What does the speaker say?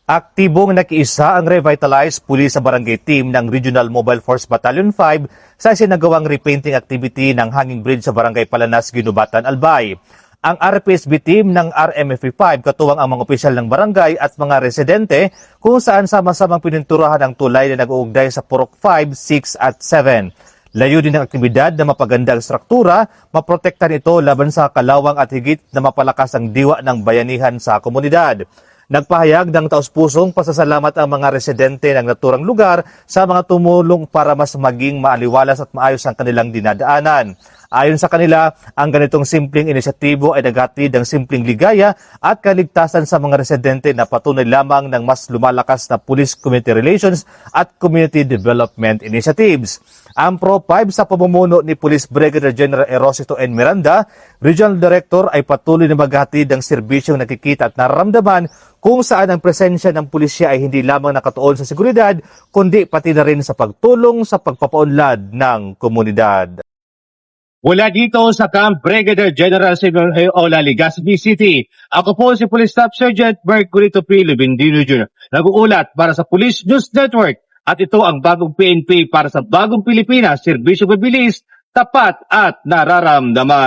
Aktibong nakiisa ang revitalized Police sa Barangay Team ng Regional Mobile Force Battalion 5 sa sinagawang repainting activity ng hanging bridge sa Barangay Palanas, Ginubatan, Albay. Ang RPSB team ng RMFE 5 katuwang ang mga opisyal ng barangay at mga residente kung saan sama-samang pininturahan ang tulay na nag-uugday sa Purok 5, 6 at 7. Layunin ng aktibidad na mapaganda ang struktura, maprotektan ito laban sa kalawang at higit na mapalakas ang diwa ng bayanihan sa komunidad. Nagpahayag ng taus-pusong pasasalamat ang mga residente ng naturang lugar sa mga tumulong para mas maging maaliwalas at maayos ang kanilang dinadaanan. Ayon sa kanila, ang ganitong simpleng inisyatibo ay naghatid ng simpleng ligaya at kaligtasan sa mga residente na patunay lamang ng mas lumalakas na police-community relations at community development initiatives. Ang Pro 5 sa pamumuno ni Police Brigadier General Erosito N. Miranda, Regional Director ay patuloy na maghatid ng serbisyong nakikita at nararamdaman kung saan ang presensya ng pulisya ay hindi lamang nakatuon sa seguridad, kundi pati na rin sa pagtulong sa pagpapaunlad ng komunidad. Mula dito sa Camp Brigadier General Civil Ola, Legazpi City, ako po si Police Staff Sergeant Mercurito P. Lubindino Jr. Nag-uulat para sa Police News Network at ito ang bagong PNP para sa bagong Pilipinas, serbisyo mabilis, tapat at nararamdaman.